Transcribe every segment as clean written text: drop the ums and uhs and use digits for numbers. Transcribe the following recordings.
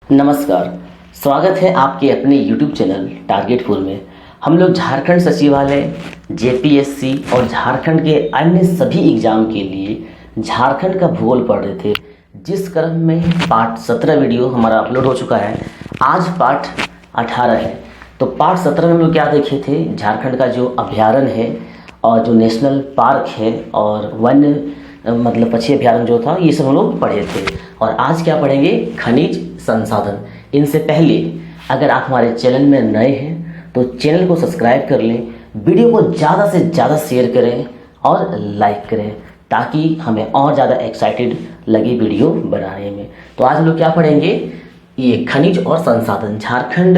नमस्कार। स्वागत है आपके अपने YouTube चैनल टारगेट फुल में। हम लोग झारखंड सचिवालय, जेपीएससी और झारखंड के अन्य सभी एग्जाम के लिए झारखंड का भूगोल पढ़ रहे थे, जिस क्रम में पार्ट 17 वीडियो हमारा अपलोड हो चुका है। आज पार्ट 18 है। तो पार्ट 17 में हम लोग क्या देखे थे, झारखंड का जो अभ्यारण्य है और जो नेशनल पार्क है और वन्य मतलब पक्षी अभ्यारण्य जो था, ये सब हम लोग पढ़े थे। और आज क्या पढ़ेंगे, खनिज संसाधन। इनसे पहले अगर आप हमारे चैनल में नए हैं तो चैनल को सब्सक्राइब कर लें, वीडियो को ज़्यादा से ज़्यादा शेयर करें और लाइक करें, ताकि हमें और ज़्यादा एक्साइटेड लगे वीडियो बनाने में। तो आज हम लोग क्या पढ़ेंगे, ये खनिज और संसाधन। झारखंड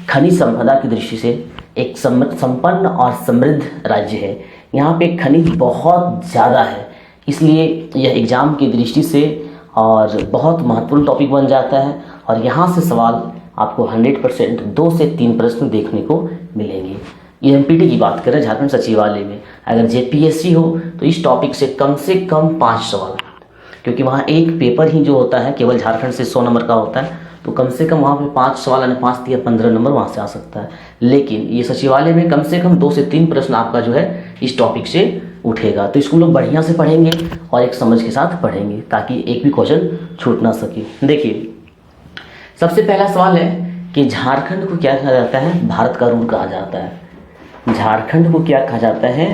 खनिज संपदा की दृष्टि से एक संपन्न और समृद्ध राज्य है। यहाँ पे खनिज बहुत ज़्यादा है, इसलिए यह एग्ज़ाम की दृष्टि से और बहुत महत्वपूर्ण टॉपिक बन जाता है। और यहाँ से सवाल आपको 100% 2 से 3 प्रश्न देखने को मिलेंगे। ये एमपीटी की बात करें झारखंड सचिवालय में, अगर जेपीएससी हो तो इस टॉपिक से कम 5 सवाल, क्योंकि वहाँ एक पेपर ही जो होता है केवल झारखंड से 100 नंबर का होता है, तो कम से कम वहाँ पे 5 सवाल यानी 5 या 15 नंबर वहाँ से आ सकता है। लेकिन ये सचिवालय में कम से कम 2 से 3 प्रश्न आपका जो है इस टॉपिक से उठेगा। तो इसको लोग बढ़िया से पढ़ेंगे और एक समझ के साथ पढ़ेंगे, ताकि एक भी क्वेश्चन छूट ना सके। देखिए, सबसे पहला सवाल है कि झारखंड को क्या कहा जाता है, भारत का रूर कहा जाता है। झारखंड को क्या कहा जाता है,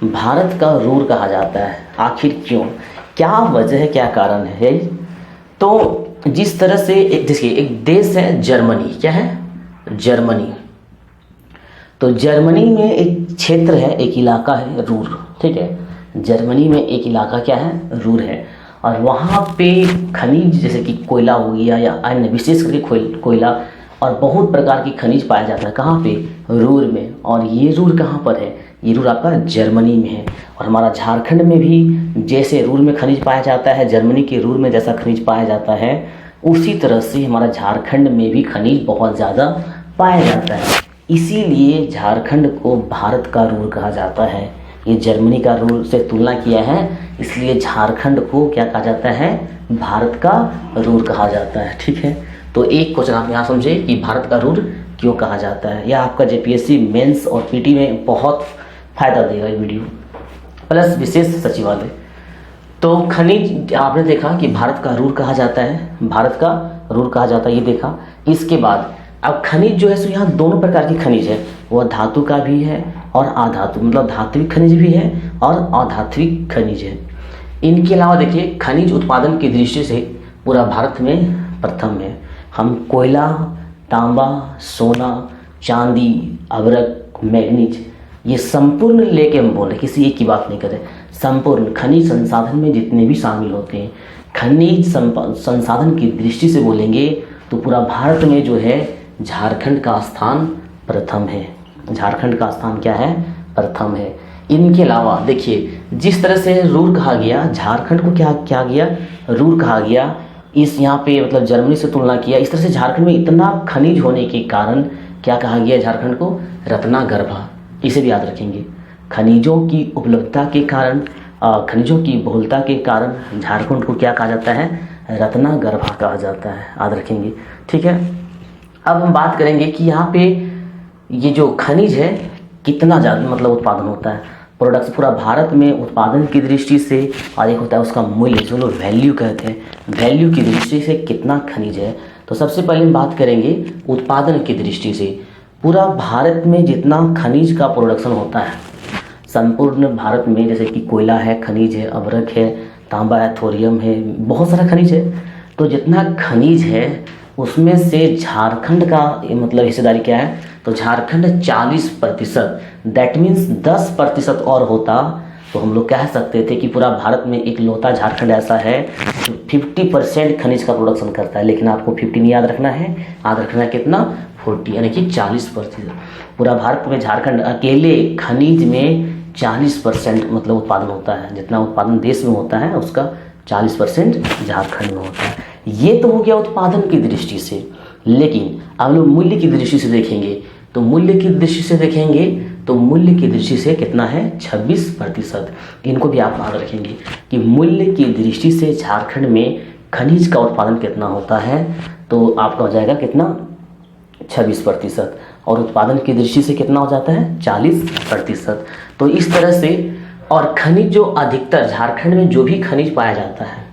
भारत का रूर कहा जाता है। आखिर क्यों, क्या वजह है, क्या कारण है? तो जिस तरह से देखिए, एक देश है जर्मनी, क्या है, जर्मनी। तो जर्मनी में एक क्षेत्र है, एक इलाका है रूर, ठीक है। जर्मनी में एक इलाका क्या है, रूर है। और वहाँ पे खनिज जैसे कि कोयला हो गया या अन्य विशेष करके कोयला और बहुत प्रकार की खनिज पाया जाता है। कहाँ पे, रूर में। और ये रूर कहाँ पर है, ये रूर आपका जर्मनी में है। और हमारा झारखंड में भी जैसे रूर में खनिज पाया जाता है, जर्मनी के रूर में जैसा खनिज पाया जाता है, उसी तरह से हमारा झारखंड में भी खनिज बहुत ज़्यादा पाया जाता है। इसीलिए झारखंड को भारत का रूर कहा जाता है। ये जर्मनी का रूर से तुलना किया है, इसलिए झारखंड को क्या कहा जाता है, भारत का रूर कहा जाता है, ठीक है। तो एक क्वेश्चन आप यहाँ समझे कि भारत का रूर क्यों कहा जाता है। यह आपका जेपीएससी मेंस और पीटी में बहुत फायदा देगा ये वीडियो, प्लस विशेष सचिवालय। तो खनिज आपने देखा कि भारत का रूर कहा जाता है, भारत का रूर कहा जाता है, ये देखा। इसके बाद अब खनिज जो है सो यहाँ दोनों प्रकार की खनिज है, वह धातु का भी है और अधातु, मतलब धात्विक खनिज भी है और अधात्विक खनिज है। इनके अलावा देखिए, खनिज उत्पादन की दृष्टि से पूरा भारत में प्रथम है। हम कोयला, तांबा, सोना, चांदी, अभ्रक, मैग्नीज, ये संपूर्ण लेके हम बोल रहे, किसी एक की बात नहीं करें, संपूर्ण खनिज संसाधन में जितने भी शामिल होते हैं, खनिज संसाधन की दृष्टि से बोलेंगे तो पूरा भारत में जो है झारखंड का स्थान प्रथम है। झारखंड का स्थान क्या है, प्रथम है। इनके अलावा देखिए, जिस तरह से रूर कहा गया, झारखंड को क्या गया, रूर कहा गया। इस यहाँ पे मतलब जर्मनी से तुलना किया, इस तरह से झारखंड में इतना खनिज होने के कारण क्या कहा गया झारखंड को, रत्नागर्भा। इसे भी याद रखेंगे, खनिजों की उपलब्धता के कारण, खनिजों की बहुलता के कारण झारखंड को क्या कहा जाता है, रत्नागर्भा कहा जाता है, याद रखेंगे, ठीक है। अब हम बात करेंगे कि यहाँ पे ये जो खनिज है कितना ज़्यादा मतलब उत्पादन होता है, प्रोडक्ट्स पूरा भारत में उत्पादन की दृष्टि से, और एक होता है उसका मूल्य, जो लोग वैल्यू कहते हैं, वैल्यू की दृष्टि से कितना खनिज है। तो सबसे पहले हम बात करेंगे उत्पादन की दृष्टि से। पूरा भारत में जितना खनिज का प्रोडक्शन होता है संपूर्ण भारत में, जैसे कि कोयला है, खनिज है, अभ्रक है, तांबा है, थोरियम है, बहुत सारा खनिज है। तो जितना खनिज है उसमें से झारखंड का मतलब हिस्सेदारी क्या है, तो झारखंड 40%, दैट मीन्स 10% और होता तो हम लोग कह सकते थे कि पूरा भारत में एक लौता झारखंड ऐसा है जो 50% खनिज का प्रोडक्शन करता है। लेकिन आपको 50 नहीं याद रखना है, याद रखना है कितना, 40, यानी कि 40%। पूरा भारत में झारखंड अकेले खनिज में 40% मतलब उत्पादन होता है। जितना उत्पादन देश में होता है उसका 40% झारखंड में होता है। ये तो हो गया उत्पादन की दृष्टि से। लेकिन अब लोग मूल्य की दृष्टि से देखेंगे, तो मूल्य की दृष्टि से देखेंगे तो मूल्य की दृष्टि से कितना है, 26%। इनको भी आप याद रखेंगे कि मूल्य की दृष्टि से झारखंड में खनिज का उत्पादन कितना होता है, तो आपका हो जाएगा कितना 26%, और उत्पादन की दृष्टि से कितना हो जाता है 40%। तो इस तरह से, और खनिज जो अधिकतर झारखंड में जो भी खनिज पाया जाता है,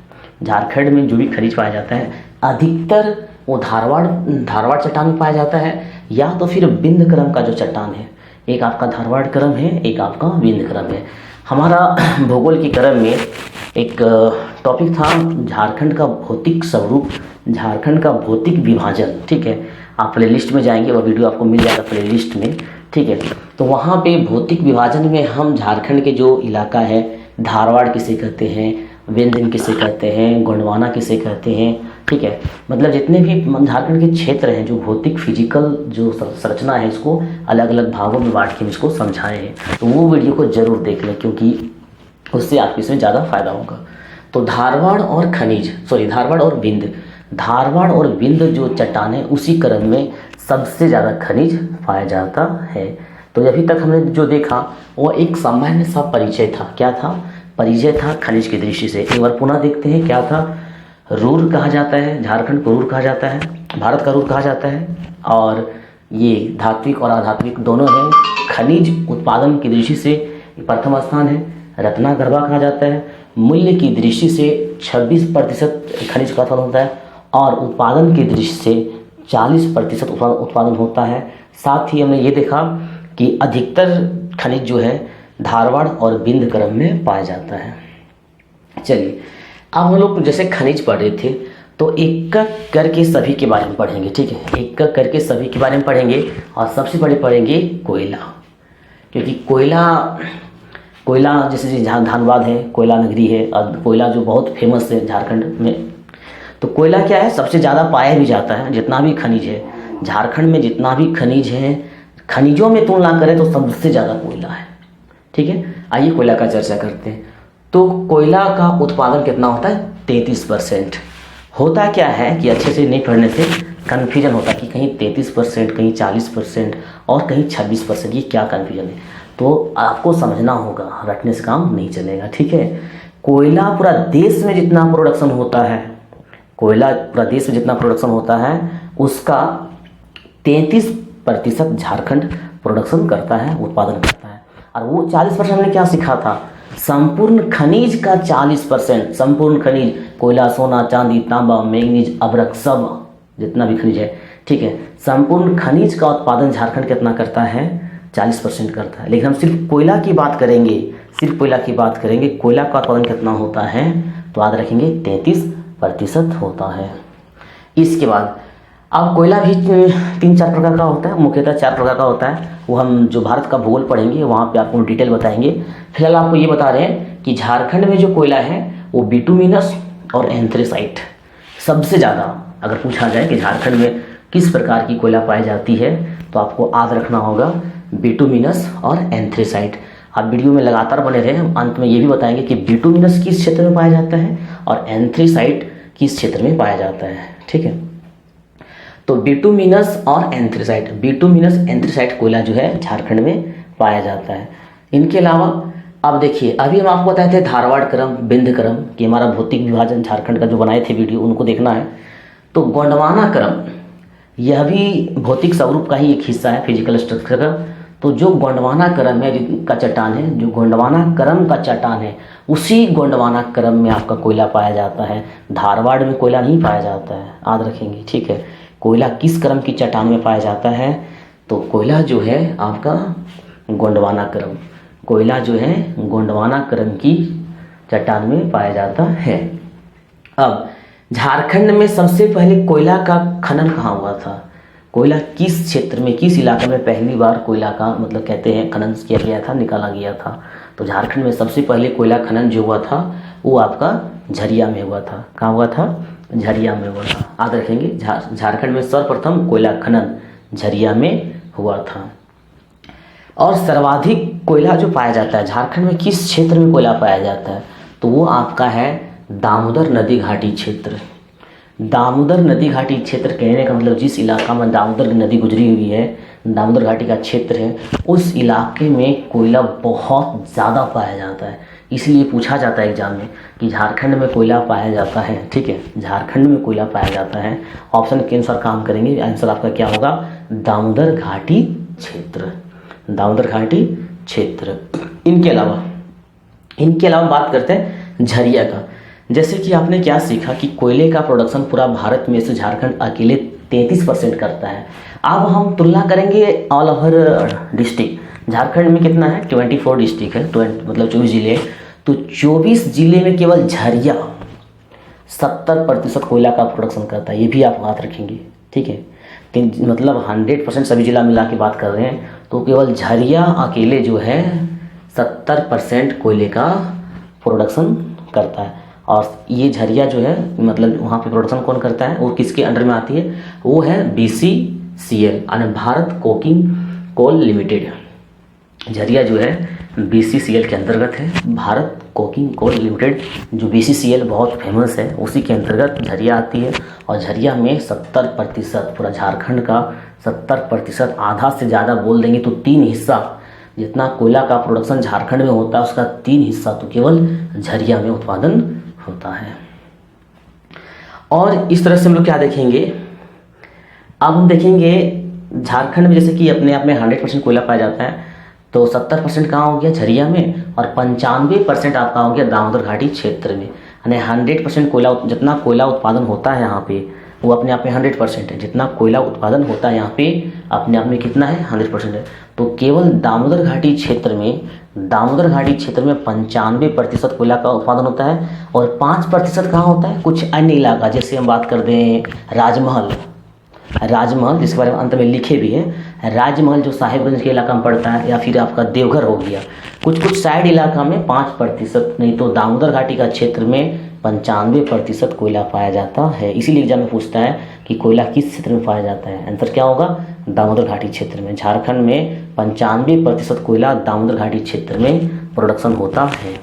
झारखंड में जो भी खनिज पाया जाता है अधिकतर वो धारवाड़ चट्टान में पाया जाता है, या तो फिर विंध्य क्रम का जो चट्टान है, एक आपका धारवाड़ क्रम है, एक आपका विंध्य क्रम है। हमारा भूगोल की क्रम में एक टॉपिक था झारखंड का भौतिक स्वरूप, झारखंड का भौतिक विभाजन, ठीक है। आप प्लेलिस्ट में जाएंगे, वह वीडियो आपको मिल जाएगा प्लेलिस्ट में, ठीक है। तो वहाँ पे भौतिक विभाजन में हम झारखंड के जो इलाका है, धारवाड़ किसे कहते हैं, विंध्य किसे कहते हैं, गोंडवाना किसे कहते हैं, ठीक है। मतलब जितने भी झारखंड के क्षेत्र हैं, जो भौतिक फिजिकल जो संरचना है, इसको अलग अलग भागों में बांट के हम इसको समझाए हैं। तो वो वीडियो को जरूर देख लें, क्योंकि उससे आपको इसमें ज़्यादा फायदा होगा। तो धारवाड़ और विंध्य जो चट्टान है, उसी क्रम में सबसे ज़्यादा खनिज पाया जाता है। तो अभी तक हमने जो देखा वो एक सामान्य सा परिचय था। क्या था? परिचय था खनिज की दृष्टि से। एक बार पुनः देखते हैं क्या था। रूर कहा जाता है, झारखंड को रूर कहा जाता है, भारत का रूर कहा जाता है, और ये धात्विक और अधात्विक दोनों हैं। खनिज उत्पादन की दृष्टि से प्रथम स्थान है, रत्नागर्भा कहा जाता है। मूल्य की दृष्टि से 26% खनिज का उत्पादन होता है, और उत्पादन की दृष्टि से 40% उत्पादन होता है। साथ ही हमने ये देखा कि अधिकतर खनिज जो है धारवाड़ और विंध्य क्रम में पाया जाता है। चलिए, अब हम लोग जैसे खनिज पढ़ रहे थे, तो एक करके सभी के बारे में पढ़ेंगे, ठीक है। एक करके सभी के बारे में पढ़ेंगे, और सबसे पहले पढ़ेंगे कोयला, क्योंकि कोयला जैसे धनबाद है, कोयला नगरी है, और कोयला जो बहुत फेमस है झारखंड में। तो कोयला क्या है, सबसे ज़्यादा पाया भी जाता है। जितना भी खनिज है झारखंड में, जितना भी खनिज है, खनिजों में तुलना करें तो सबसे ज़्यादा कोयला है, ठीक है। आइए कोयला का चर्चा करते हैं। तो कोयला का उत्पादन कितना होता है? 33%। होता क्या है कि अच्छे से नहीं पढ़ने से कन्फ्यूजन होता है कि कहीं 33%, कहीं 40% और कहीं 26%, ये क्या कन्फ्यूजन है। तो आपको समझना होगा, रटने से काम नहीं चलेगा, ठीक है। कोयला पूरा देश में जितना प्रोडक्शन होता है, कोयला पूरा देश में जितना प्रोडक्शन होता है, उसका 33% झारखंड प्रोडक्शन करता है, उत्पादन करता है। और वो 40% हमने क्या सीखा था? संपूर्ण खनिज का 40%, संपूर्ण खनिज, कोयला, सोना, चांदी, तांबा, मैंगनीज, अभ्रक, सब जितना भी खनिज है, ठीक है। संपूर्ण खनिज का उत्पादन झारखंड कितना करता है? 40% करता है। लेकिन हम सिर्फ कोयला की बात करेंगे, सिर्फ कोयला की बात करेंगे, कोयला का उत्पादन कितना होता है? तो याद रखेंगे 33% होता है। इसके बाद अब कोयला भी 3-4 प्रकार का होता है, मुख्यतः 4 प्रकार का होता है। वो हम जो भारत का भूगोल पढ़ेंगे वहाँ पे आपको डिटेल बताएंगे। फिलहाल आपको ये बता रहे हैं कि झारखंड में जो कोयला है वो बिटुमिनस और एंथ्रेसाइट सबसे ज़्यादा। अगर पूछा जाए कि झारखंड में किस प्रकार की कोयला पाई जाती है, तो आपको याद रखना होगा बिटुमिनस और एंथ्रेसाइट। आप वीडियो में लगातार बने रहे। हम अंत में ये भी बताएंगे कि बिटुमिनस किस क्षेत्र में पाया जाता है और एंथ्रेसाइट किस क्षेत्र में पाया जाता है, ठीक है। तो बिटुमिनस और एंथ्रेसाइट, बिटुमिनस एंथ्रेसाइट कोयला जो है झारखंड में पाया जाता है। इनके अलावा अब देखिए, अभी हम आपको बताए थे धारवाड़ क्रम, विंध्य क्रम कि हमारा भौतिक विभाजन झारखंड का जो बनाए थे वीडियो, उनको देखना है। तो गोंडवाना क्रम, यह भी भौतिक स्वरूप का ही एक हिस्सा है, फिजिकल स्ट्रक्चर का। तो जो गोंडवाना क्रम है का चट्टान है, जो गोंडवाना क्रम का चट्टान है, उसी गोंडवाना क्रम में आपका कोयला पाया जाता है। धारवाड़ में कोयला नहीं पाया जाता है, याद रखेंगे, ठीक है। कोयला किस क्रम की चट्टान में पाया जाता है? तो कोयला जो है आपका गोंडवाना क्रम, कोयला जो है गोंडवाना क्रम की चट्टान में पाया जाता है। अब झारखंड में सबसे पहले कोयला का खनन कहाँ हुआ था? कोयला किस क्षेत्र में, किस इलाके में पहली बार कोयला का मतलब कहते हैं खनन किया गया था, निकाला गया था? तो झारखंड में सबसे पहले कोयला खनन जो हुआ था वो आपका झरिया में हुआ था। कहाँ हुआ था? झरिया में हुआ था। याद रखेंगे, झारखंड में सर्वप्रथम कोयला खनन झरिया में हुआ था। और सर्वाधिक कोयला जो पाया जाता है झारखंड में, किस क्षेत्र में कोयला पाया जाता है? तो वो आपका है दामोदर नदी घाटी क्षेत्र। दामोदर नदी घाटी क्षेत्र कहने का मतलब जिस इलाका में दामोदर नदी गुजरी हुई है, दामोदर घाटी का क्षेत्र है, उस इलाके में कोयला बहुत ज़्यादा पाया जाता है। इसलिए पूछा जाता है एग्जाम में कि झारखंड में कोयला पाया जाता है, ठीक है, झारखंड में कोयला पाया जाता है। ऑप्शन के अनुसार काम करेंगे, आंसर आपका क्या होगा, दामोदर घाटी क्षेत्र, दामोदर घाटी क्षेत्र। इनके अलावा बात करते हैं झरिया का। जैसे कि आपने क्या सीखा कि कोयले का प्रोडक्शन पूरा भारत में से झारखंड अकेले 33% करता है। अब हम तुलना करेंगे ऑल ओवर डिस्ट्रिक्ट। झारखंड में कितना है, 24 डिस्ट्रिक्ट है, मतलब 24 जिले। तो 24 जिले में केवल झरिया 70% कोयला का प्रोडक्शन करता है, ये भी आप याद रखेंगे, ठीक है। मतलब 100% सभी जिला मिला के बात कर रहे हैं, तो केवल झरिया अकेले जो है 70% कोयले का प्रोडक्शन करता है। और ये झरिया जो है मतलब वहाँ पे प्रोडक्शन कौन करता है, वो किसके अंडर में आती है, वो है BCCL यानी Bharat coking coal limited. Jharia जो है BCCL के अंतर्गत है, भारत कोकिंग कोल लिमिटेड, जो BCCL बहुत फेमस है, उसी के अंतर्गत झरिया आती है। और झरिया में 70%, पूरा झारखंड का 70%, आधा से ज़्यादा बोल देंगे तो 3 हिस्सा, जितना कोयला का प्रोडक्शन झारखंड में होता है उसका 3 हिस्सा तो केवल झरिया में उत्पादन होता है। और इस तरह से हम लोग क्या देखेंगे, अब हम देखेंगे झारखंड में जैसे कि अपने आप में 100% कोयला पाया जाता है, तो 70% कहाँ हो गया, झरिया में, और 95% आपका हो गया दामोदर घाटी क्षेत्र में। यानी 100% कोयला, जितना कोयला उत्पादन होता है यहाँ पे वो अपने आप में 100% है, जितना कोयला उत्पादन होता है यहाँ पे अपने आप में कितना है, 100% है। तो केवल दामोदर घाटी क्षेत्र में 95% कोयला का उत्पादन होता है, और 5% कहाँ होता है, कुछ अन्य इलाका, जैसे हम बात कर दें राजमहल, जिसके बारे में अंत में लिखे भी हैं, राजमहल जो साहिबगंज के इलाका में पड़ता है, या फिर आपका देवघर हो गया, कुछ साइड इलाका में 5%, नहीं तो दामोदर घाटी का क्षेत्र में 95% कोयला पाया जाता है। इसीलिए एग्जाम में पूछता है कि कोयला किस क्षेत्र में पाया जाता है, आंसर क्या होगा, दामोदर घाटी क्षेत्र में। झारखंड में 95% कोयला दामोदर घाटी क्षेत्र में प्रोडक्शन होता है।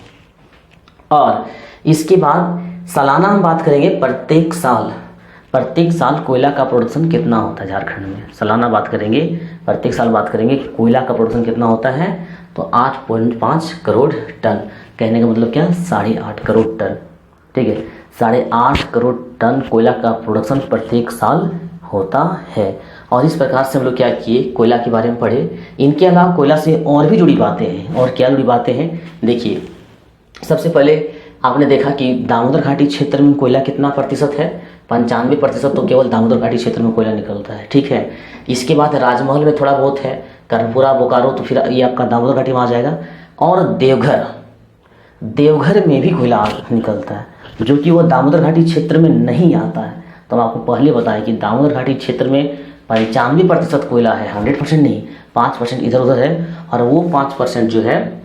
और इसके बाद सालाना हम बात करेंगे, प्रत्येक साल कोयला का प्रोडक्शन कितना होता है झारखंड में, सालाना बात करेंगे, प्रत्येक साल बात करेंगे कोयला का प्रोडक्शन कितना होता है, तो 8.5 करोड़ टन। कहने का मतलब क्या, 8.5 करोड़ टन, ठीक है, 8.5 करोड़ टन कोयला का प्रोडक्शन प्रत्येक साल होता है। और इस प्रकार से हम लोग क्या किए, कोयला के बारे में पढ़े। इनके अलावा कोयला से और भी जुड़ी बातें हैं, और क्या जुड़ी बातें हैं, देखिए सबसे पहले आपने देखा कि दामोदर घाटी क्षेत्र में कोयला कितना प्रतिशत है, 95%, तो केवल दामोदर घाटी क्षेत्र में कोयला निकलता है, ठीक है। इसके बाद राजमहल में थोड़ा बहुत है, कर्णपुरा, बोकारो, तो फिर ये आपका दामोदर घाटी में आ जाएगा। और देवघर में भी कोयला निकलता है, जो कि वो दामोदर घाटी क्षेत्र में नहीं आता है। तो हम आपको पहले बताया कि दामोदर घाटी क्षेत्र में 95% कोयला है, 100% नहीं, 5% इधर उधर है, और वो 5% जो है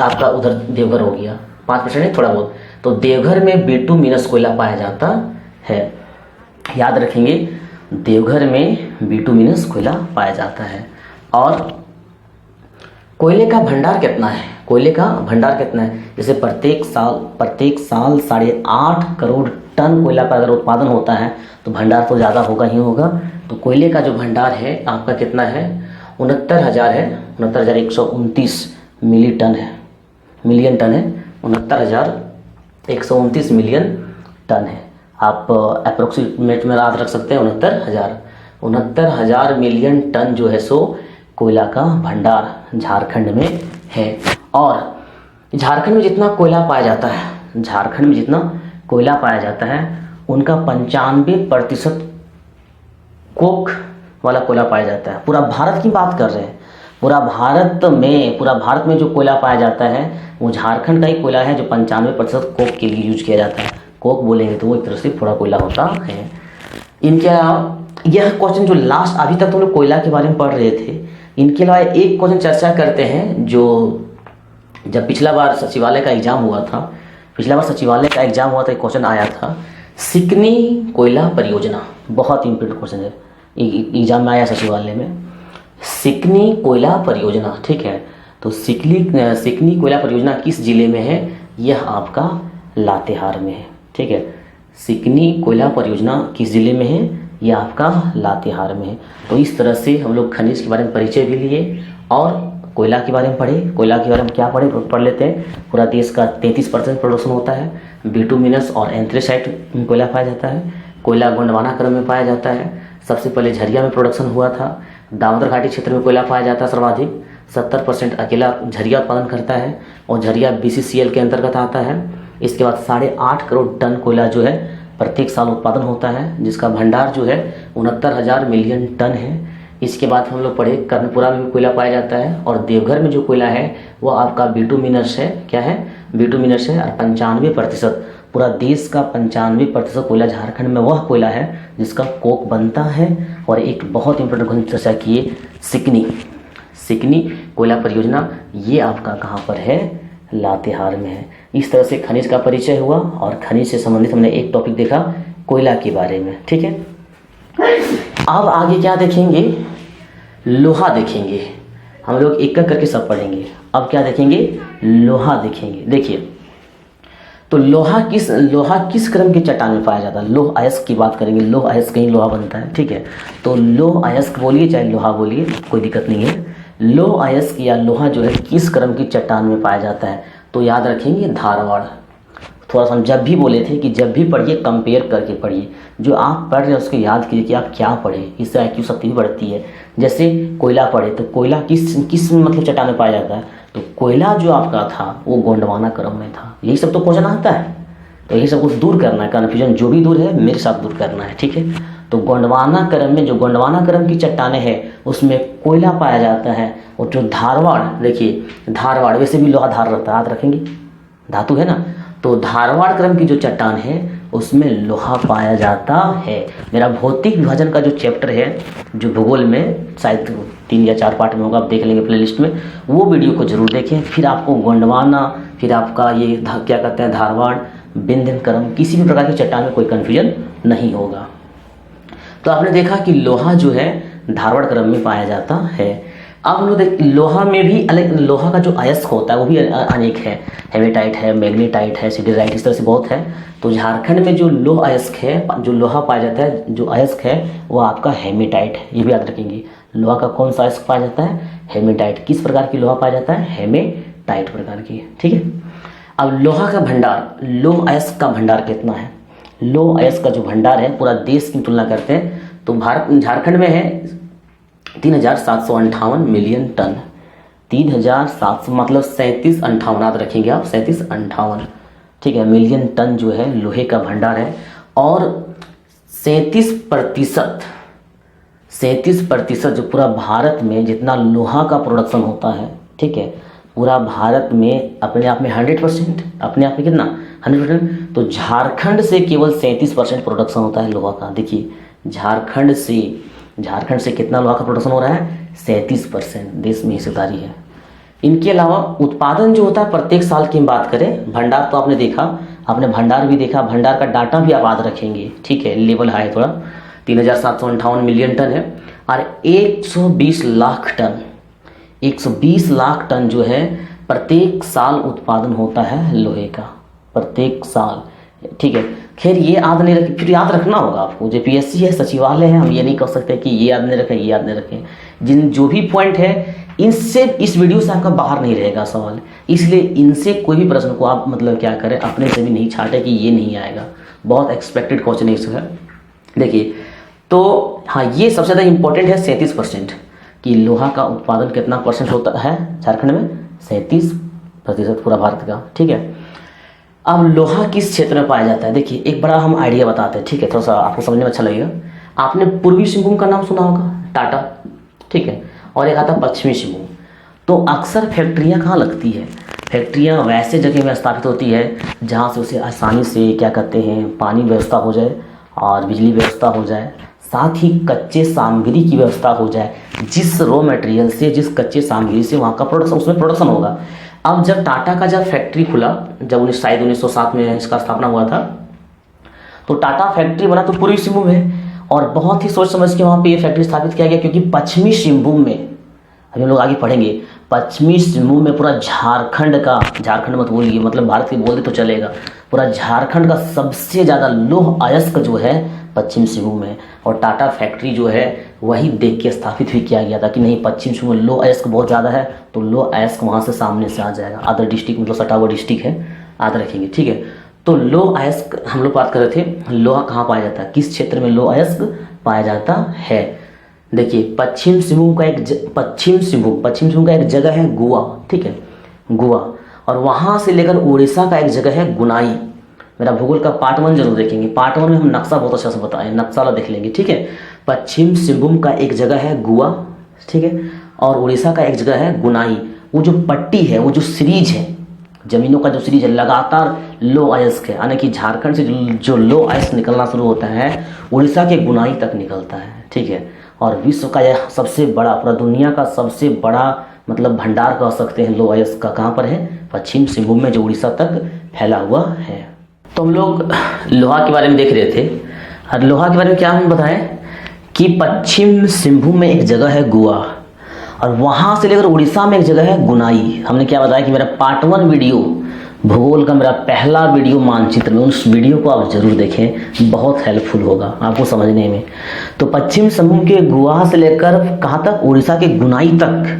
आपका उधर देवघर हो गया, 5% है थोड़ा बहुत। तो देवघर में बिटुमिनस कोयला पाया जाता है, याद रखेंगे, देवघर में बिटुमिनस कोयला पाया जाता है। और कोयले का भंडार कितना है, जैसे प्रत्येक साल 8.5 करोड़ टन कोयला का अगर उत्पादन होता है तो भंडार तो ज़्यादा होगा ही होगा। तो कोयले का जो भंडार है आपका कितना है, 69,000 है, 69,129 मिलियन टन है, 69,129 मिलियन टन है। आप अप्रोक्सीमेट में याद रख सकते हैं 69,000 मिलियन टन जो है सो कोयला का भंडार झारखंड में है। और झारखंड में जितना कोयला पाया जाता है, उनका 95% कोक वाला कोयला पाया जाता है। पूरा भारत की बात कर रहे हैं, पूरा भारत में जो कोयला पाया जाता है वो झारखंड का ही कोयला है, जो 95% कोक के लिए यूज किया जाता है। कोक बोलेंगे तो वो एक तरह से थोड़ा कोयला होता है। इनके अलावा यह क्वेश्चन जो लास्ट, अभी तक तो लोग कोयला के बारे में पढ़ रहे थे, इनके अलावा एक क्वेश्चन चर्चा करते हैं, जो जब पिछला बार सचिवालय का एग्जाम हुआ था, एक क्वेश्चन आया था, सिकनी कोयला परियोजना, बहुत इंपॉर्टेंट क्वेश्चन है, एग्जाम में आया सचिवालय में, सिकनी कोयला परियोजना, ठीक है। तो सिकनी कोयला परियोजना किस जिले में है, यह आपका लातेहार में है, ठीक है। सिकनी कोयला परियोजना किस जिले में है, यह आपका लातेहार में है। तो इस तरह से हम लोग खनिज के बारे में परिचय भी लिए और कोयला के बारे में पढ़े। कोयला के बारे में क्या पढ़ लेते हैं। पूरा देश का 33% प्रोडक्शन होता है। बिटुमिनस और एंथ्रेसाइट में कोयला पाया जाता है। कोयला गोंडवाना क्रम में पाया जाता है। सबसे पहले झरिया में प्रोडक्शन हुआ था। दामोदर घाटी क्षेत्र में कोयला पाया जाता है सर्वाधिक। 70% अकेला झरिया उत्पादन करता है और झरिया BCCL के अंतर्गत आता है। इसके बाद 8.5 करोड़ टन कोयला जो है प्रत्येक साल उत्पादन होता है, जिसका भंडार जो है 69,000 मिलियन टन है। इसके बाद हम लोग पढ़े कर्णपुरा में कोयला पाया जाता है और देवघर में जो कोयला है वो आपका बिटुमिनस है। क्या है? बिटुमिनस है। और 95%, पूरा देश का 95% कोयला झारखंड में वह कोयला है जिसका कोक बनता है। और एक बहुत इंपॉर्टेंट क्वेश्चन चर्चा किए, सिकनी कोयला परियोजना, ये आपका कहाँ पर है? लातेहार में है। इस तरह से खनिज का परिचय हुआ और खनिज से संबंधित हमने एक टॉपिक देखा कोयला के बारे में। ठीक है, अब आगे क्या देखेंगे? लोहा देखेंगे। हम लोग एक एक करके सब पढ़ेंगे। अब क्या देखेंगे? लोहा देखेंगे। देखिए, तो लोहा किस क्रम की चट्टान में पाया जाता है? लौह अयस्क की बात करेंगे। लौह अयस्क कहीं लोहा बनता है। ठीक है, तो लौह अयस्क बोलिए चाहे लोहा बोलिए, कोई दिक्कत नहीं है। लौह अयस्क या लोहा जो है किस क्रम की चट्टान में पाया जाता है? तो याद रखेंगे धारवाड़। थोड़ा सा हम जब भी बोले थे कि जब भी पढ़िए कंपेयर करके पढ़िए। जो आप पढ़ रहे हैं उसको याद कीजिए कि आप क्या पढ़े, इससे IQ शक्ति भी बढ़ती है। जैसे कोयला पढ़े तो कोयला किस मतलब चट्टान में पाया जाता है? तो कोयला जो आपका था वो गोंडवाना क्रम में था। यही सब तो क्वेश्चन आता है, तो यही सब कुछ दूर करना है। कन्फ्यूजन जो भी दूर है मेरे साथ दूर करना है। ठीक है, तो गोंडवाना क्रम में जो गोंडवाना क्रम की चट्टानें हैं उसमें कोयला पाया जाता है। और जो धारवाड़, देखिए धारवाड़ वैसे भी लोहा धार रहता है, याद रखेंगे, धातु है ना। तो धारवाड़ क्रम की जो चट्टान है उसमें लोहा पाया जाता है। मेरा भौतिक विभाजन का जो चैप्टर है, जो भूगोल में शायद 3 या 4 पार्ट में होगा, आप देख लेंगे प्लेलिस्ट में, वो वीडियो को जरूर देखें। फिर आपको गोंडवाना, फिर आपका ये क्या कहते हैं धारवाड़, विंध्य क्रम, किसी भी प्रकार की चट्टान में कोई कन्फ्यूजन नहीं होगा। तो आपने देखा कि लोहा जो है धारवाड़ क्रम में पाया जाता है। अब हम लोग देख, लोहा में भी अलग, लोहा का जो अयस्क होता है वो भी अनेक है। हेमेटाइट है, मैग्नेटाइट है, सिडराइट, इस तरह से बहुत है। तो झारखंड में जो लोह अयस्क है, जो लोहा पाया जाता है, जो अयस्क है वो आपका हेमेटाइट है। ये भी याद रखेंगे। लोहा का कौन सा अयस्क पाया जाता है? हेमेटाइट। किस प्रकार की लोहा पाया जाता है? हेमेटाइट प्रकार की। ठीक है, अब लोहा का भंडार, लोह अयस्क का भंडार कितना है? लोह अयस्क का जो भंडार है पूरा देश की तुलना करते हैं तो झारखंड में है 3,758 मिलियन टन। 3,700 मतलब 3758 याद रखेंगे आप, 3758। ठीक है, मिलियन टन जो है लोहे का भंडार है। और 37% जो पूरा भारत में जितना लोहा का प्रोडक्शन होता है, ठीक है, पूरा भारत में अपने आप में 100%, अपने आप में कितना 100%। तो झारखंड से केवल 37% प्रोडक्शन होता है लोहा का। देखिए झारखंड से कितना लोहा का प्रोडक्शन हो रहा है? 37% देश में हिस्सेदारी है। इनके अलावा उत्पादन जो होता है प्रत्येक साल की हम बात करें, भंडार तो आपने देखा, आपने भंडार भी देखा, भंडार का डाटा भी आप याद रखेंगे। ठीक है, लेवल हाई थोड़ा, 3,758 मिलियन टन है। और 120 लाख टन जो है प्रत्येक साल उत्पादन होता है लोहे का, प्रत्येक साल। ठीक है, खैर ये याद नहीं रखें, फिर याद रखना होगा आपको। जो PSC है, सचिवालय है, हम ये नहीं कह सकते कि ये याद नहीं रखें, ये याद नहीं रखें। जो भी पॉइंट है इनसे, इस वीडियो से आपका बाहर नहीं रहेगा सवाल, इसलिए इनसे कोई भी प्रश्न को आप मतलब क्या करें, अपने से भी नहीं छाटे कि ये नहीं आएगा। बहुत एक्सपेक्टेड क्वेश्चन है इसका। देखिए तो हाँ, ये सबसे ज़्यादा इंपॉर्टेंट है 37% कि लोहा का उत्पादन कितना परसेंट होता है झारखंड में? 37% पूरा भारत का। ठीक है, अब लोहा किस क्षेत्र में पाया जाता है? देखिए एक बड़ा हम आइडिया बताते हैं। ठीक है, थोड़ा सा आपको समझने में अच्छा लगेगा। आपने पूर्वी सिंहभूम का नाम सुना होगा, टाटा, ठीक है, और एक आता पश्चिमी सिंहभूम। तो अक्सर फैक्ट्रियां कहाँ लगती है? फैक्ट्रियां वैसे जगह में स्थापित होती है जहाँ से उसे आसानी से क्या कहते हैं, पानी व्यवस्था हो जाए और बिजली व्यवस्था हो जाए, साथ ही कच्चे सामग्री की व्यवस्था हो जाए। जिस रॉ मटेरियल से, जिस कच्चे सामग्री से वहाँ का प्रोडक्शन, उसमें प्रोडक्शन होगा। अब जब टाटा का जब फैक्ट्री खुला, जब 1907 में इसका स्थापना हुआ था, तो टाटा फैक्ट्री बना तो पूर्वी सिंहभूम है। और बहुत ही सोच समझ के वहाँ पे ये फैक्ट्री स्थापित किया गया, क्योंकि पश्चिमी सिंहभूम में, अभी हम लोग आगे पढ़ेंगे, पश्चिमी सिंहभूम में पूरा झारखंड मत बोलिए, मतलब भारत के बोल दे तो चलेगा, पूरा झारखंड का सबसे ज़्यादा लोह अयस्क जो है पश्चिम सिंहभूम में। और टाटा फैक्ट्री जो है वही देख के स्थापित भी किया गया था कि नहीं पश्चिम सिंहभूम में लो अयस्क बहुत ज़्यादा है, तो लो अयस्क वहाँ से सामने से आ जाएगा। अदर डिस्ट्रिक्ट मतलब सटा हुआ डिस्ट्रिक्ट है, याद रखेंगे, ठीक है। तो लो अयस्क हम लोग बात कर रहे थे, लोहा कहाँ पाया जाता है, किस क्षेत्र में लो अयस्क पाया जाता है। देखिए पश्चिम सिंहभूम का एक जगह है गोवा, ठीक है, गोवा, और वहाँ से लेकर उड़ीसा का एक जगह है गुनाई। मेरा भूगोल का पार्ट 1 जरूर देखेंगे, पार्ट 1 में हम नक्शा बहुत अच्छा से बताएं, नक्शा वाला देख लेंगे, ठीक है। पश्चिम सिंहभूम का एक जगह है गोवा, ठीक है, और उड़ीसा का एक जगह है गुनाई। वो जो पट्टी है, वो जो सीरीज है, जमीनों का जो सीरीज है, लगातार लो अयस्क है, यानी कि झारखंड से जो लो अयस्क निकलना शुरू होता है उड़ीसा के गुनाई तक निकलता है, ठीक है। और विश्व का यह सबसे बड़ा, पूरा दुनिया का सबसे बड़ा मतलब भंडार कह सकते हैं लो अयस्क का, कहाँ पर है, पश्चिम सिंहभूम में, जो उड़ीसा तक फैला हुआ है। तो हम लोग लोहा के बारे में देख रहे थे, और लोहा के बारे में क्या हम बताएं कि पश्चिम सिंहभूम में एक जगह है गोवा, और वहाँ से लेकर उड़ीसा में एक जगह है गुनाई। हमने क्या बताया कि मेरा पार्ट 1 वीडियो भूगोल का, मेरा पहला वीडियो मानचित्र में, उस वीडियो को आप जरूर देखें, बहुत हेल्पफुल होगा आपको समझने में। तो पश्चिम सिंहभूम के गोवा से लेकर कहाँ तक, उड़ीसा के गुनाई तक,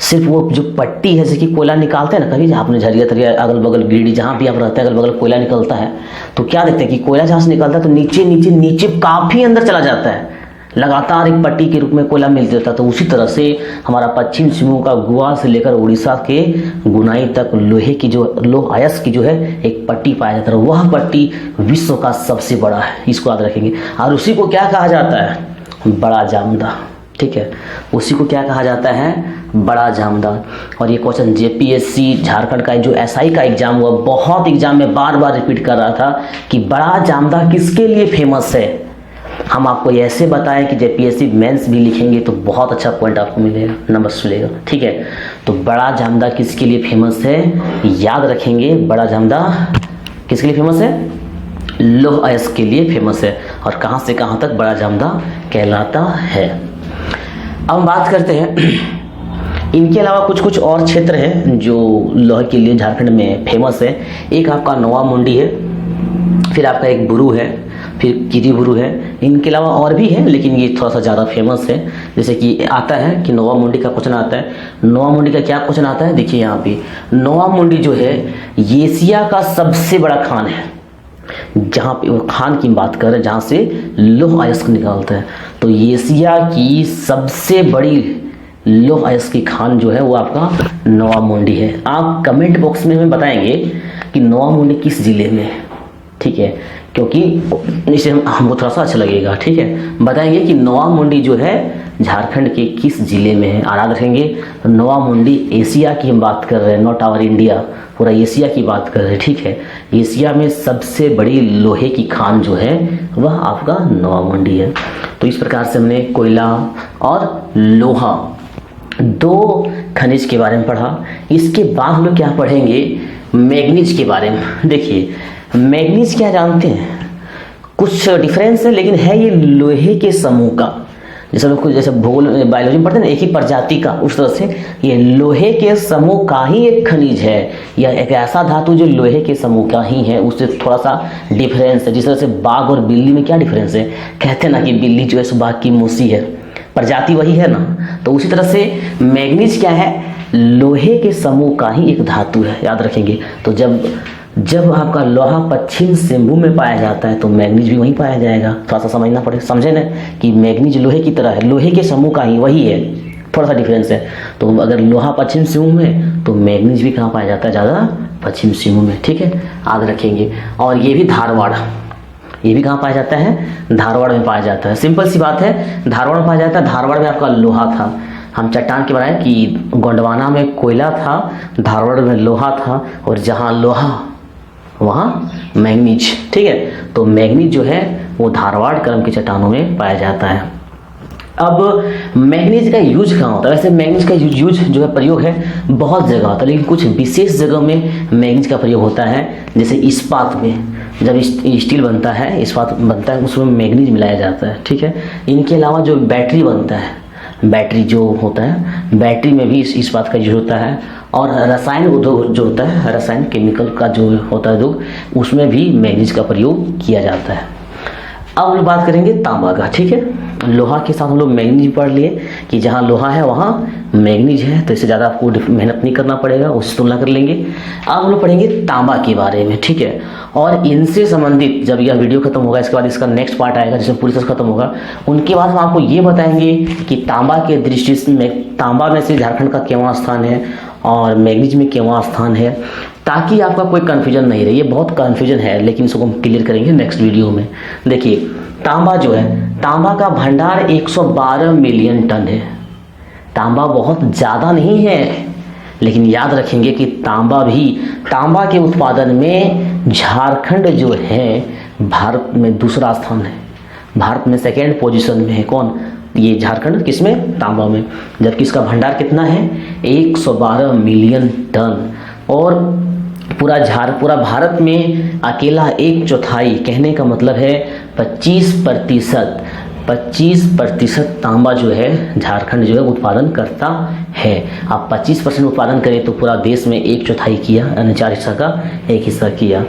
सिर्फ वो जो पट्टी है, जैसे कि कोयला निकालते हैं ना, कभी आपने झरिया तरिया अगल बगल गिरिडीह जहाँ भी आप रहते हैं अगल बगल कोयला निकलता है, तो क्या देखते हैं कि कोयला जहाँ से निकलता है तो नीचे नीचे नीचे काफ़ी अंदर चला जाता है, लगातार एक पट्टी के रूप में कोयला मिल जाता है। तो उसी तरह से हमारा पश्चिम सिंहभूम का गोवा से लेकर उड़ीसा के गुनाई तक लोहे की जो लोह अयस्क की जो है एक पट्टी पाया जाता है, वह पट्टी विश्व का सबसे बड़ा है, इसको याद रखेंगे। और उसी को क्या कहा जाता है, बड़ा जामदा, ठीक है, उसी को क्या कहा जाता है, बड़ा जामदा। और ये क्वेश्चन जेपीएससी झारखंड का जो एसआई का एग्जाम हुआ, बहुत एग्जाम में बार बार रिपीट कर रहा था कि बड़ा जामदा किसके लिए फेमस है। हम आपको ऐसे बताएं कि जेपीएससी मेंस भी लिखेंगे तो बहुत अच्छा पॉइंट आपको मिलेगा, नंबर मिलेगा, ठीक है। तो बड़ा जामदा किसके लिए फेमस है, याद रखेंगे, बड़ा जामदा किसके लिए फेमस है, लोह अयस्क के लिए फेमस है। और कहाँ से कहाँ तक बड़ा जामदा कहलाता है। अब हम बात करते हैं, इनके अलावा कुछ कुछ और क्षेत्र हैं जो लोहे के लिए झारखंड में फेमस है। एक आपका नोवा मुंडी है, फिर आपका एक बुरू है, फिर किरीबुरू है। इनके अलावा और भी है, लेकिन ये थोड़ा सा ज़्यादा फेमस है। जैसे कि आता है कि नोवा मुंडी का क्वेश्चन आता है, नोवा मुंडी का क्या क्वेश्चन आता है, देखिए यहाँ पे नोवा मुंडी जो है एशिया का सबसे बड़ा खान है, जहाँ पे वो खान की बात कर रहे हैं जहाँ से लोह अयस्क निकालता है। तो एशिया की सबसे बड़ी लोह अयस्क की खान जो है वो आपका नोवा मुंडी है। आप कमेंट बॉक्स में हमें बताएंगे कि नोवा मुंडी किस जिले में है, ठीक है, क्योंकि इससे हमको थोड़ा सा अच्छा लगेगा, ठीक है। बताएंगे कि नोवा मुंडी जो है झारखंड के किस जिले में है। याद रखेंगे नोवा मुंडी एशिया की हम बात कर रहे हैं, नॉट आवर इंडिया, पूरा एशिया की बात कर रहे हैं, ठीक है। एशिया में सबसे बड़ी लोहे की खान जो है वह आपका नोवा मुंडी है। तो इस प्रकार से हमने कोयला और लोहा, दो खनिज के बारे में पढ़ा। इसके बाद हम लोग क्या पढ़ेंगे, मैग्नीज के बारे में। देखिए मैग्नीज क्या जानते हैं, कुछ डिफरेंस है, लेकिन है ये लोहे के समूह का, जैसे लोग जैसे भूगोल बायोलॉजी में पढ़ते हैं ना, एक ही प्रजाति का, उस तरह से ये लोहे के समूह का ही एक खनिज है, या एक ऐसा धातु जो लोहे के समूह का ही है, उससे थोड़ा सा डिफरेंस है। जिस तरह से बाघ और बिल्ली में क्या डिफरेंस है, कहते हैं ना कि बिल्ली जो है सो बाघ की मौसी है, प्रजाति वही है ना, तो उसी तरह से मैग्नीज क्या है, लोहे के समूह का ही एक धातु है, याद रखेंगे। तो जब आपका लोहा पश्चिम सिंहभूम में पाया जाता है तो मैग्नीज भी वहीं पाया जाएगा। थोड़ा सा समझना पड़े, समझे ना कि मैग्नीज लोहे की तरह है, लोहे के समूह का ही वही है, थोड़ा सा डिफरेंस है। तो अगर लोहा पश्चिम सिंहभूम में तो मैग्नीज भी कहाँ पाया जाता है, ज़्यादा पश्चिम सिंहभूम में, ठीक है, याद रखेंगे। और ये भी धारवाड़, ये भी कहाँ पाया जाता है, धारवाड़ में पाया जाता है। सिंपल सी बात है, धारवाड़ में पाया जाता है। धारवाड़ में आपका लोहा था, हम चट्टान के बनाए कि गोंडवाना में कोयला था, धारवाड़ में लोहा था, और जहाँ लोहा वहाँ मैग्नीज, ठीक है। तो मैग्नीज जो है वो धारवाड़ क्रम की चट्टानों में पाया जाता है। अब मैग्नीज का यूज कहाँ होता है, वैसे मैग्नीज का यूज जो है प्रयोग है बहुत जगह होता है, लेकिन कुछ विशेष जगह में मैग्नीज का प्रयोग होता है। जैसे इस्पात में, जब स्टील बनता है, इस्पात बनता है, उसमें मैग्नीज मिलाया जाता है, ठीक है। इनके अलावा जो बैटरी बनता है, बैटरी जो होता है, बैटरी में भी इस्पात का यूज होता है। और रसायन उद्योग जो होता है, रसायन केमिकल का जो होता है उद्योग, उसमें भी मैग्नीज का प्रयोग किया जाता है। अब हम लोग बात करेंगे तांबा का, ठीक है। लोहा के साथ हम लोग मैग्नीज पढ़ लिए कि जहाँ लोहा है वहाँ मैग्नीज है, तो इससे ज़्यादा आपको मेहनत नहीं करना पड़ेगा, उससे तुलना कर लेंगे। अब हम लोग पढ़ेंगे तांबा के बारे में, ठीक है। और इनसे संबंधित जब यह वीडियो खत्म होगा, इसके बाद इसका नेक्स्ट पार्ट आएगा जिसमें पूरी तरह खत्म होगा, उनके बाद हम आपको ये बताएंगे कि तांबा के दृष्टि से तांबा में से झारखंड का क्यों स्थान है और मैग्नीज में क्यों स्थान है, ताकि आपका कोई कन्फ्यूजन नहीं रहे। ये बहुत कन्फ्यूजन है, लेकिन इसको हम क्लियर करेंगे नेक्स्ट वीडियो में। देखिए, तांबा जो है, तांबा का भंडार 112 मिलियन टन है। तांबा बहुत ज़्यादा नहीं है, लेकिन याद रखेंगे कि तांबा के उत्पादन में झारखंड जो है भारत में दूसरा स्थान है। भारत में सेकेंड पोजीशन में है कौन? ये झारखंड, किसमें? तांबा में। जबकि इसका भंडार कितना है? 112 मिलियन टन। और पूरा भारत में अकेला 1/4, कहने का मतलब है 25% तांबा जो है झारखंड जो है उत्पादन करता है। आप 25% उत्पादन करें तो पूरा देश में 1/4 किया, यानी 4 हिस्सा का 1 हिस्सा किया।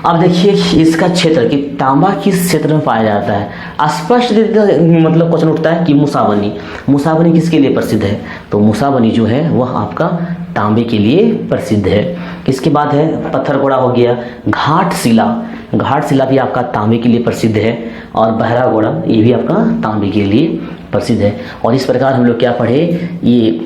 अब देखिए इसका क्षेत्र कि तांबा किस क्षेत्र में पाया जाता है। स्पष्ट मतलब क्वेश्चन उठता है कि मुसाबनी किसके लिए प्रसिद्ध है? तो मुसाबनी जो है वह आपका तांबे के लिए प्रसिद्ध है। इसके बाद है पत्थरकोड़ा हो गया, घाटशिला भी आपका तांबे के लिए प्रसिद्ध है, और बहरागोड़ा ये भी आपका तांबे के लिए प्रसिद्ध है। और इस प्रकार हम लोग क्या पढ़े, ये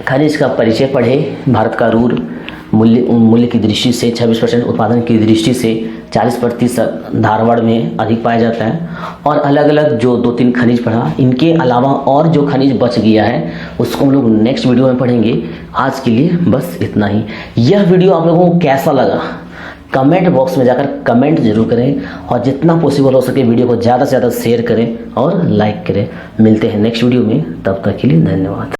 खनिज का परिचय पढ़े, भारत का रूर, मूल्य की दृष्टि से 26%, उत्पादन की दृष्टि से 40% धारवाड़ में अधिक पाया जाता है। और अलग अलग जो 2-3 खनिज पढ़ा, इनके अलावा और जो खनिज बच गया है उसको हम लोग नेक्स्ट वीडियो में पढ़ेंगे। आज के लिए बस इतना ही। यह वीडियो आप लोगों को कैसा लगा कमेंट बॉक्स में जाकर कमेंट जरूर करें, और जितना पॉसिबल हो सके वीडियो को ज़्यादा से ज़्यादा शेयर करें और लाइक करें। मिलते हैं नेक्स्ट वीडियो में, तब तक के लिए धन्यवाद।